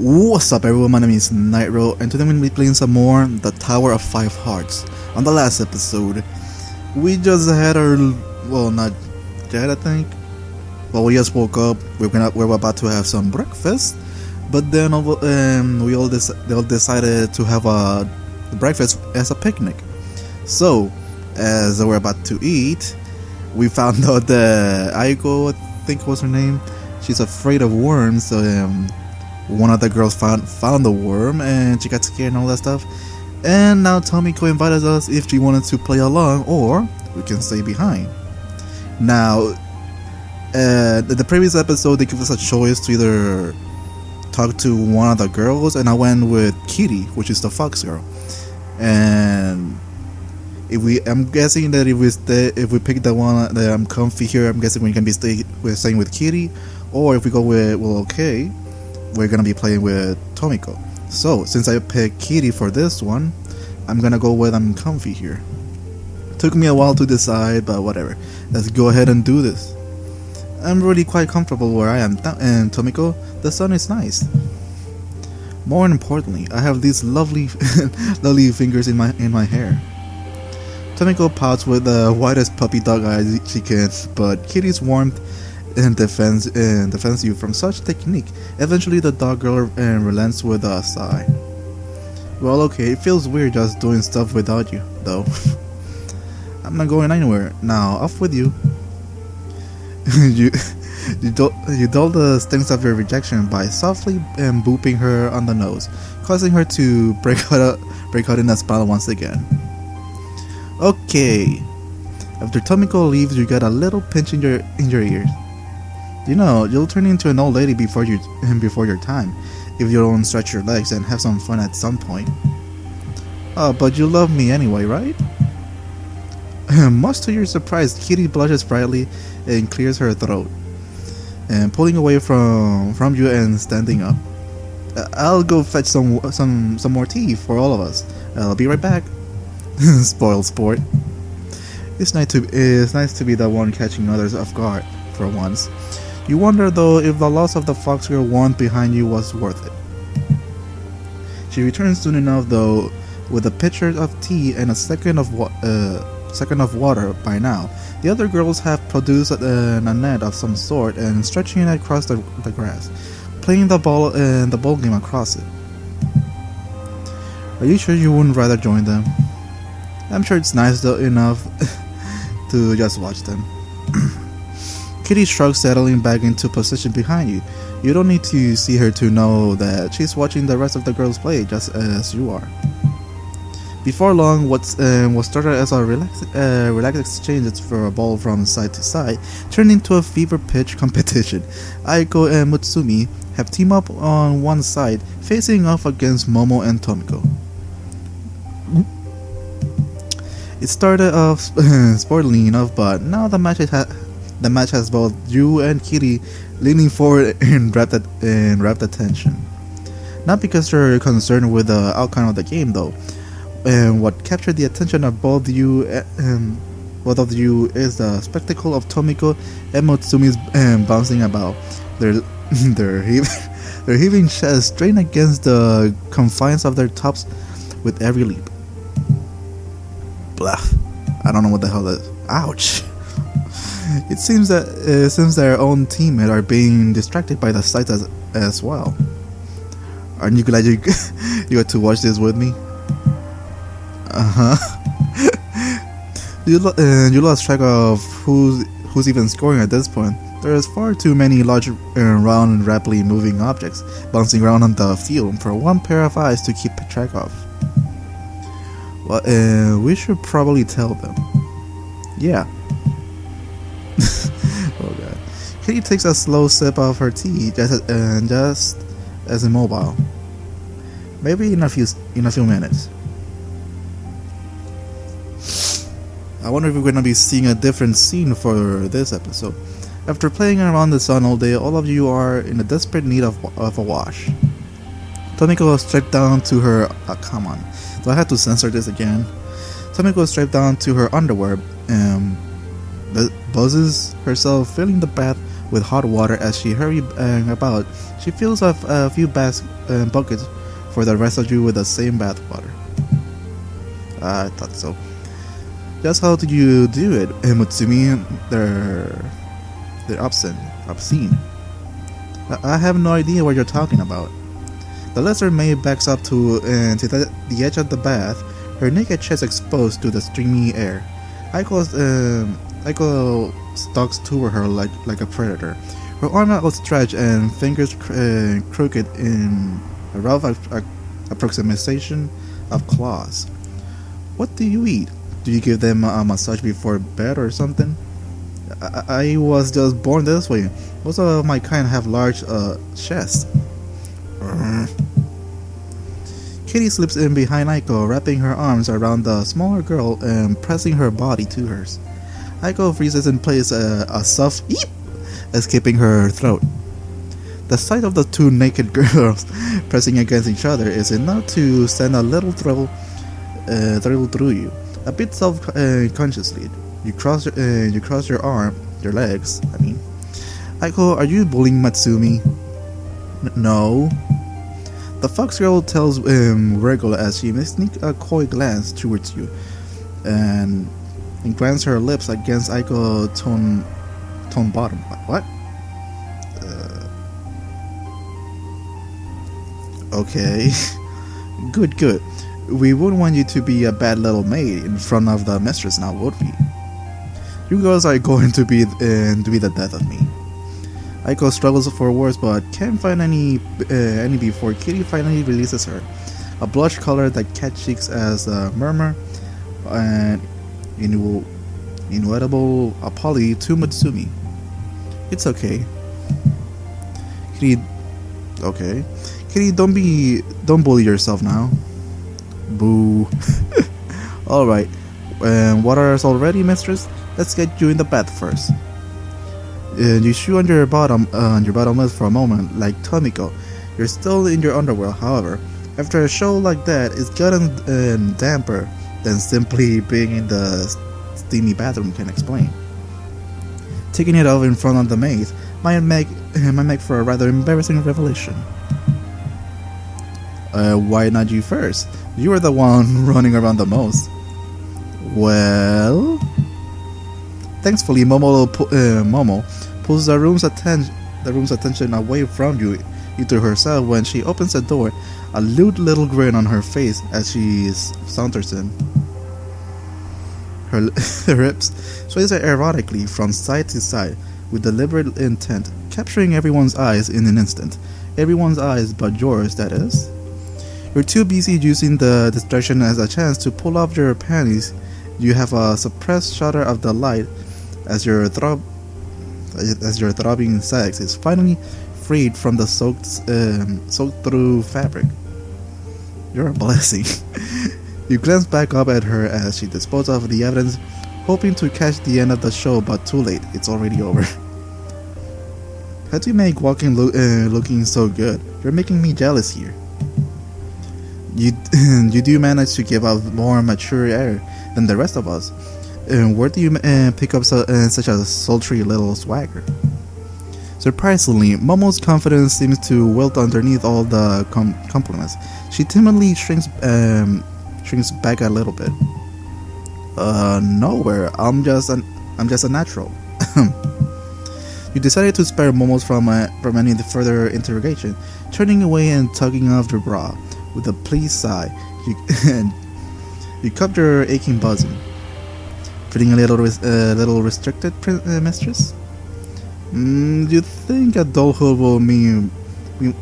What's up everyone, my name is Nightrow, and today I'm going to be playing some more The Tower of Five Hearts. On the last episode, we just had our, well, not yet I think, well, we just woke up, we're about to have some breakfast, but then they all decided to have a breakfast as a picnic. So, as we're about to eat, we found out that Aiko, I think was her name, she's afraid of worms, so one of the girls found the worm and she got scared and all that stuff. And now Tomiko invited us if she wanted to play along or we can stay behind. Now, the previous episode they gave us a choice to either talk to one of the girls, and I went with Kitty, which is the fox girl. And I'm guessing that if we pick the one that I'm comfy here, I'm guessing we're gonna be staying with Kitty, or if we go with okay, we're gonna be playing with Tomiko. So since I picked Kitty for this one, I'm gonna go with I'm comfy here. Took me a while to decide, but whatever. Let's go ahead and do this. I'm really quite comfortable where I am, and Tomiko, the sun is nice. More importantly, I have these lovely, lovely fingers in my hair. Tomiko pouts with the whitest puppy dog eyes she can, but Kitty's warmth and defends you from such technique. Eventually, the dog girl relents with a sigh. Well, okay, it feels weird just doing stuff without you, though. I'm not going anywhere. Now, off with you. you dull the stings of your rejection by softly booping her on the nose, causing her to break out in a smile once again. Okay. After Tomiko leaves, you get a little pinch in your ears. You know, you'll turn into an old lady before your time, if you don't stretch your legs and have some fun at some point. Oh, but you love me anyway, right? Much to your surprise, Kitty blushes brightly and clears her throat, and pulling away from you and standing up. I'll go fetch some more tea for all of us. I'll be right back. Spoiled sport. It's nice to be the one catching others off guard for once. You wonder though if the loss of the fox girl wont behind you was worth it. She returns soon enough though, with a pitcher of tea and a second of water. By now, the other girls have produced a net of some sort and stretching it across the grass, playing the ball game across it. Are you sure you wouldn't rather join them? I'm sure it's nice though enough to just watch them. Kitty shrugs, settling back into position behind you. You don't need to see her to know that she's watching the rest of the girls play just as you are. Before long, what started as a relaxed exchange for a ball from side to side turned into a fever-pitch competition. Aiko and Mutsumi have teamed up on one side, facing off against Momo and Tomiko. It started off sportily enough, but now the match has both you and Kitty leaning forward in rapt attention. Not because they're concerned with the outcome of the game, though. And what captured the attention of both of you is the spectacle of Tomiko and Mutsumi's bouncing about. Their heaving chests strain against the confines of their tops with every leap. Blah. I don't know what the hell that is. Ouch. It seems that their own teammates are being distracted by the sights as well. Aren't you glad you got to watch this with me? You lost track of who's even scoring at this point. There's far too many large, round and rapidly moving objects bouncing around on the field for one pair of eyes to keep track of. Well, we should probably tell them. Yeah. Oh god. Kitty takes a slow sip of her tea, just as immobile. Maybe in a few minutes. I wonder if we're going to be seeing a different scene for this episode. After playing around the sun all day, all of you are in a desperate need of a wash. Tomiko stripped down to her... come on. Do I have to censor this again? Tomiko stripped down to her underwear and buzzes herself, filling the bath with hot water as she hurries about. She fills up a few buckets for the rest of you with the same bath water. I thought so. Just how do you do it, Mutsumi? They're obscene. I have no idea what you're talking about. The lesser maid backs up to the edge of the bath, her naked chest exposed to the streamy air. Aiko stalks toward her like a predator, her arm outstretched and fingers crooked in a rough approximation of claws. What do you eat? Do you give them a massage before bed or something? I was just born this way. Most of my kind have large chests. Kitty slips in behind Aiko, wrapping her arms around the smaller girl and pressing her body to hers. Aiko freezes in place, a soft eep escaping her throat. The sight of the two naked girls pressing against each other is enough to send a little thrill through you. A bit self-consciously, you cross your legs. Aiko, are you bullying Matsumi? No. The fox girl tells Regular as she may sneak a coy glance towards you, and glances her lips against Aiko's tone bottom. What? Okay. Good. We wouldn't want you to be a bad little maid in front of the mistress now, would we? You girls are going to be the death of me. Aiko struggles for words but can't find any before Kitty finally releases her. A blush color that catches as a murmur and inaudible apology to Matsumi. It's okay. Kitty, okay. Kitty, don't bully yourself now. Boo. Alright. Water's already, mistress? Let's get you in the bath first. You chew on your bottom lip for a moment, like Tomiko. You're still in your underwear, however. After a show like that, it's gotten damper than simply being in the steamy bathroom can explain. Taking it off in front of the maid might make for a rather embarrassing revelation. Why not you first? You are the one running around the most. Well, thankfully, Momo pulls the room's attention away from you into herself when she opens the door, a lewd little grin on her face as she saunters in. Her hips sways erotically from side to side with deliberate intent, capturing everyone's eyes in an instant. Everyone's eyes but yours, that is. You're too busy using the distraction as a chance to pull off your panties. You have a suppressed shudder of delight as your throbbing sex is finally freed from the soaked through fabric. You're a blessing. You glance back up at her as she disposes of the evidence, hoping to catch the end of the show, but too late. It's already over. How do you make walking looking so good? You're making me jealous here. You do manage to give out more mature air than the rest of us. Where do you pick up such a sultry little swagger? Surprisingly, Momo's confidence seems to wilt underneath all the compliments. She timidly shrinks back a little bit. Nowhere. I'm just a natural. You decided to spare Momo from any further interrogation, turning away and tugging off your bra. With a pleased sigh, you cupped your aching bosom. Feeling a little restricted, mistress? You think adulthood will mean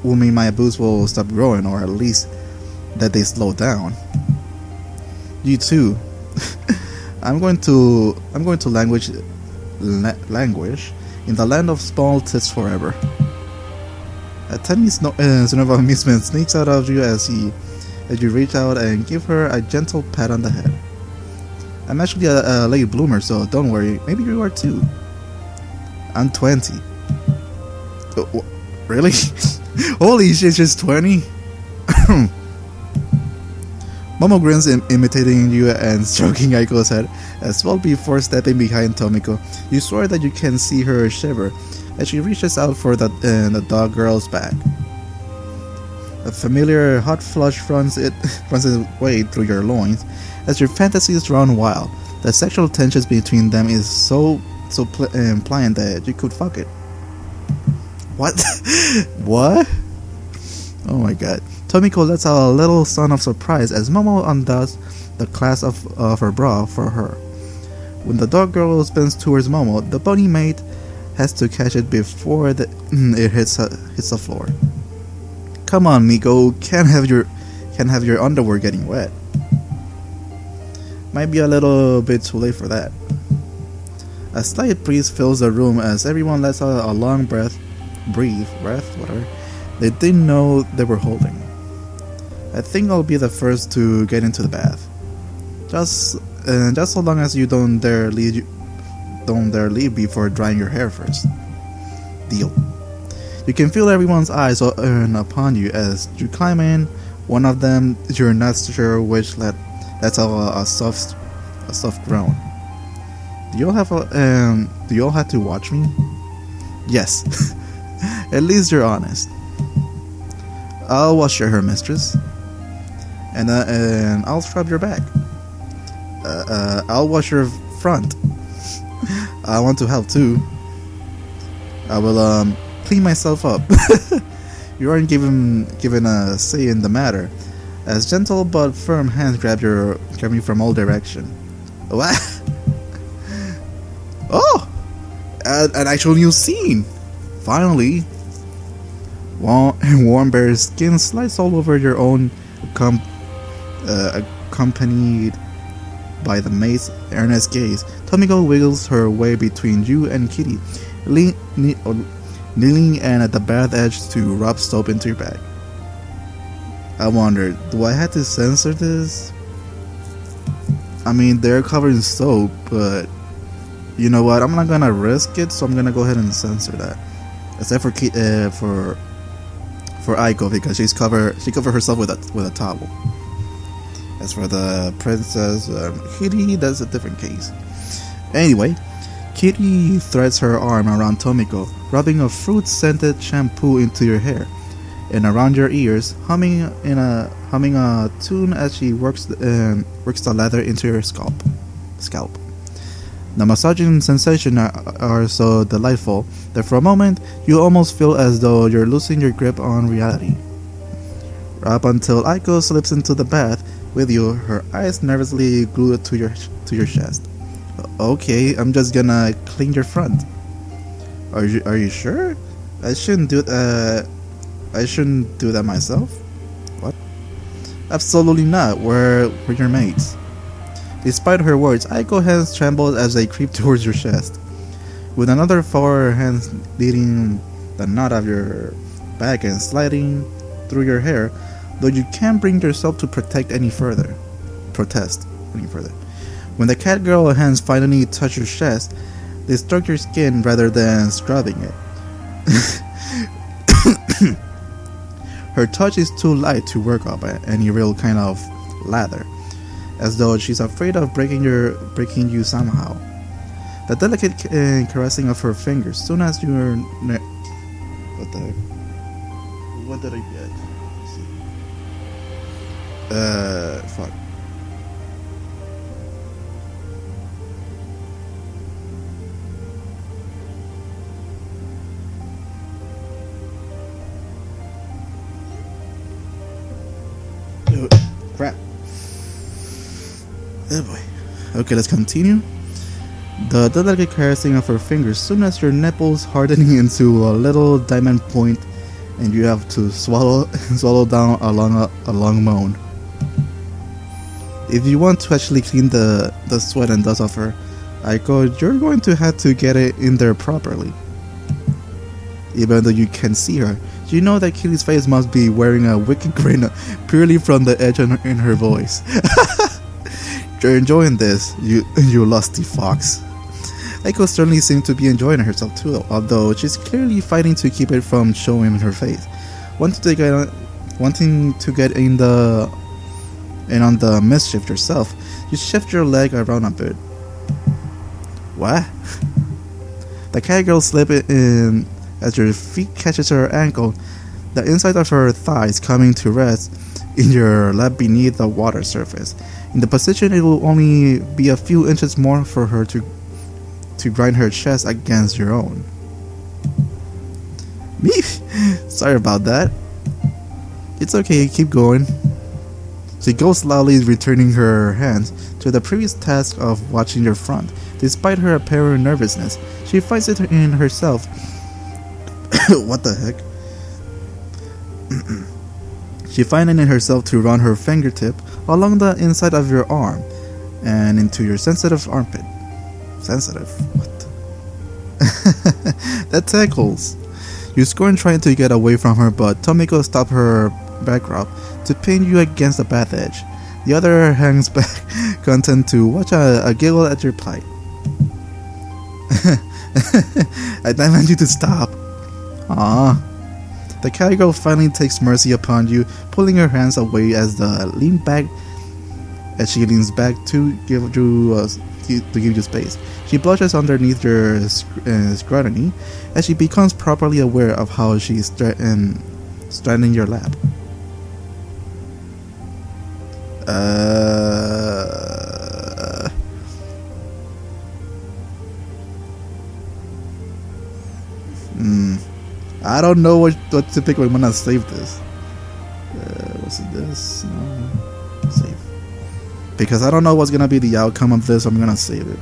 my boobs will stop growing, or at least that they slow down? You too. I'm going to languish in the land of small tits forever. A tiny snort of amusement sneaks out of you as you reach out and give her a gentle pat on the head. I'm actually a late bloomer, so don't worry. Maybe you are too. I'm 20. Really? Holy shit, she's 20? Momo grins, imitating you and stroking Aiko's head as well before stepping behind Tomiko. You swear that you can see her shiver as she reaches out for the dog girl's back. A familiar hot flush runs its way through your loins as your fantasies run wild. The sexual tensions between them is so pliant that you could fuck it. What? What? Oh my god. Tomiko lets out a little sound of surprise as Momo undoes the clasp of her bra for her. When the dog girl spins towards Momo, the bunny mate has to catch it before it hits the floor. Come on, Miko, can't have your underwear getting wet. Might be a little bit too late for that. A slight breeze fills the room as everyone lets out a long breath, whatever, they didn't know they were holding. I think I'll be the first to get into the bath. Just so long as you don't dare leave before drying your hair first. Deal. You can feel everyone's eyes upon you as you climb in. One of them, you're not sure which, lets out a soft groan. Do you all have to watch me? Yes. At least you're honest. I'll wash your hair, mistress. And I'll scrub your back. I'll wash your front. I want to help too. I will clean myself up. You aren't given a say in the matter, as gentle but firm hands grab you from all direction. What? Oh, an actual new scene. Finally. Warm bare skin slides all over your own, accompanied by the mate's earnest gaze. Tomiko wiggles her way between you and Kitty, kneeling and at the bath edge to rub soap into your back. I wonder, do I have to censor this? I mean, they're covered in soap, but you know what? I'm not gonna risk it, so I'm gonna go ahead and censor that. Except for Aiko, because she covered herself with a towel. As for the princess, Kitty, that's a different case. Anyway, Kitty threads her arm around Tomiko, rubbing a fruit-scented shampoo into your hair and around your ears, humming a tune as she works the leather into your scalp. The massaging sensations are so delightful that for a moment you almost feel as though you're losing your grip on reality. Up until Aiko slips into the bath with you, her eyes nervously glued to your chest. Okay, I'm just gonna clean your front. Are you sure? I shouldn't do that myself. What? Absolutely not. We're your mates. Despite her words, Aiko's hands trembled as they creep towards your chest. With another four hands leading the knot of your back and sliding through your hair, though you can't bring yourself to protest any further. When the cat girl hands finally touch your chest, they stroke your skin rather than scrubbing it. Her touch is too light to work up any real kind of lather, as though she's afraid of breaking you somehow. The delicate caressing of her fingers, soon as you're what did I get? Let's see. Fuck. Crap. Oh boy. Okay, let's continue. The delicate caressing of her fingers, soon as your nipples hardening into a little diamond point, and you have to swallow down a long moan. If you want to actually clean the sweat and dust off her, Aiko, you're going to have to get it in there properly. Even though you can see her, you know that Kitty's face must be wearing a wicked grin purely from the edge in her voice. You're enjoying this, you lusty fox. Aiko certainly seems to be enjoying herself too, although she's clearly fighting to keep it from showing in her face. Wanting to get in on the mischief yourself, you shift your leg around a bit. What? The cat girl slips in as your feet catches her ankle, the inside of her thighs coming to rest in your lap beneath the water surface. In the position, it will only be a few inches more for her to grind her chest against your own. Me? Sorry about that. It's okay, keep going. She goes loudly, returning her hands to the previous task of watching your front. Despite her apparent nervousness, she finds it in herself. What the heck? She finds it in herself to run her fingertip along the inside of your arm and into your sensitive armpit. Sensitive? What? That tickles. You scorn trying to get away from her, but Tomiko stops her back rub to pin you against the bath edge. The other hangs back, content to watch a giggle at your plight. I demand you to stop. Ah. The cat girl finally takes mercy upon you, pulling her hands away as she leans back to give you space. She blushes underneath your scrutiny as she becomes properly aware of how she's straddling your lap. I don't know what to pick. I'm gonna save this. What's this? No. Save. Because I don't know what's gonna be the outcome of this. I'm gonna save it.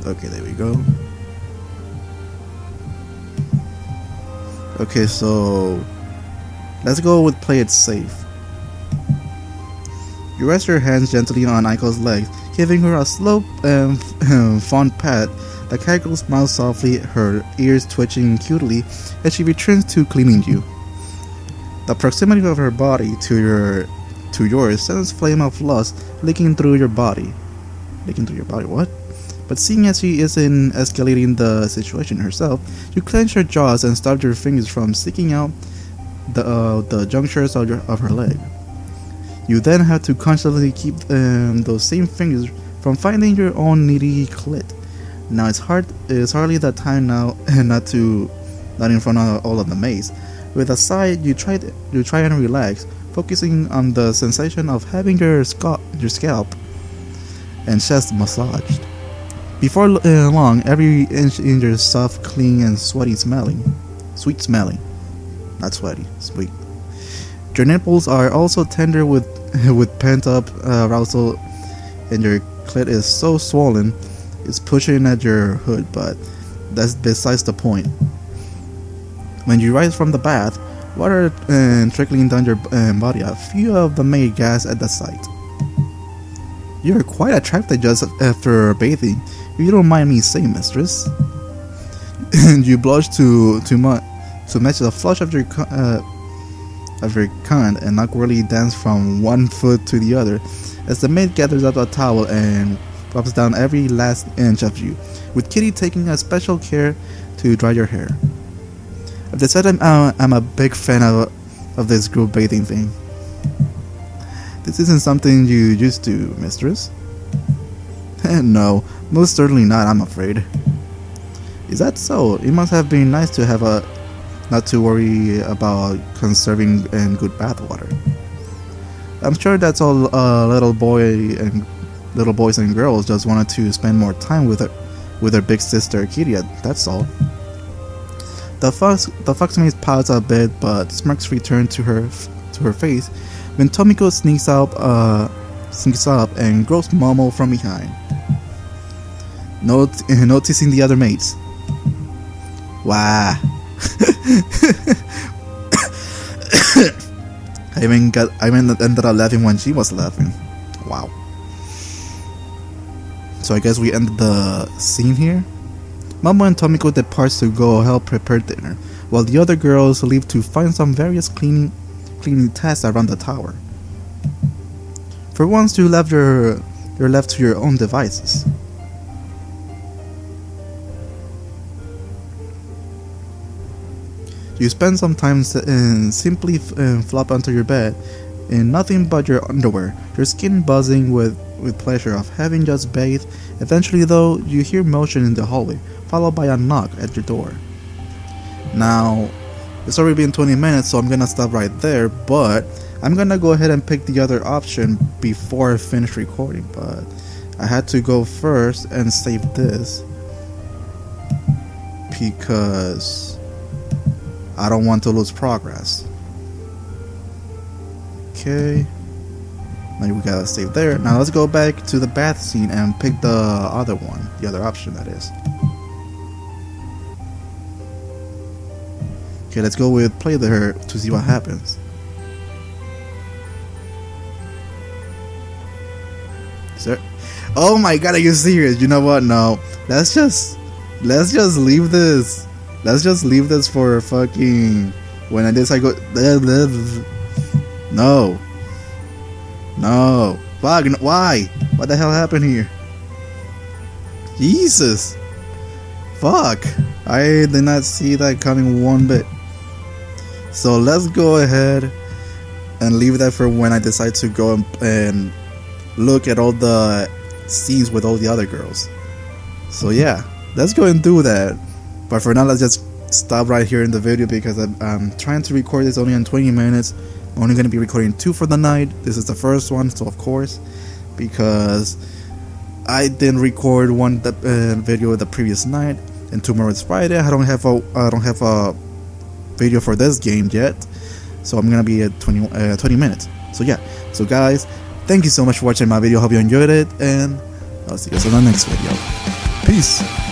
Okay, there we go. Okay, so let's go with play it safe. You rest your hands gently on Aiko's legs, giving her a slow and fond pat. The cat girl smiles softly, her ears twitching cutely as she returns to cleaning you. The proximity of her body to yours sends a flame of lust licking through your body. Licking through your body? What? But seeing as she isn't escalating the situation herself, you clench your jaws and stop your fingers from sticking out the junctures of her leg. You then have to consciously keep those same fingers from finding your own needy clit. Now it's hardly that time now, not in front of all of the maze. With a sigh, you try and relax, focusing on the sensation of having your scalp and chest massaged. Before long, every inch in your soft, clean, and sweet smelling, not sweaty, sweet. Your nipples are also tender with pent-up arousal, and your clit is so swollen it's pushing at your hood, but that's besides the point. When you rise from the bath, water trickling down your body, a few of the maid gasp at the sight. You're quite attractive just after bathing, if you don't mind me saying, mistress. And you blush to match the flush of your cunt and awkwardly dance from one foot to the other as the maid gathers up a towel and rubs down every last inch of you, with Kitty taking a special care to dry your hair. I've decided I'm a big fan of this group bathing thing. This isn't something you used to, mistress? No, most certainly not, I'm afraid. Is that so? It must have been nice to have not to worry about conserving and good bathwater. I'm sure that's all little boys and girls just wanted to spend more time with their big sister Kitty, that's all. The foxmaid pouts a bit, but smirks return to her face when Tomiko sneaks up and grabs Momo from behind, noticing the other mates. Wow. I ended up laughing when she was laughing. Wow. So I guess we ended the scene here. Momo and Tomiko departs to go help prepare dinner, while the other girls leave to find some various cleaning tasks around the tower. For once, you're left to your own devices. You spend some time and simply flop onto your bed in nothing but your underwear, your skin buzzing with pleasure of having just bathed. Eventually though, you hear motion in the hallway, followed by a knock at your door. Now, it's already been 20 minutes, so I'm gonna stop right there, but I'm gonna go ahead and pick the other option before I finish recording, but I had to go first and save this because I don't want to lose progress. Okay, now we gotta save there. Now let's go back to the bath scene and pick the other one, the other option that is. Okay, let's go with play there to see what happens. Sir, oh my god, are you serious? You know what? No, let's just leave this. Let's just leave this for fucking when I decide go. No. Fuck. Why? What the hell happened here? Jesus. Fuck. I did not see that coming one bit. So let's go ahead and leave that for when I decide to go and look at all the scenes with all the other girls. So yeah, let's go and do that. But for now, let's just stop right here in the video because I'm trying to record this only in 20 minutes. I'm only going to be recording 2 for the night. This is the first one, so of course, because I didn't record one video the previous night, and tomorrow is Friday. I don't have a video for this game yet, so I'm gonna be at 20 minutes. So yeah, so guys, thank you so much for watching my video. Hope you enjoyed it, and I'll see you guys in the next video. Peace.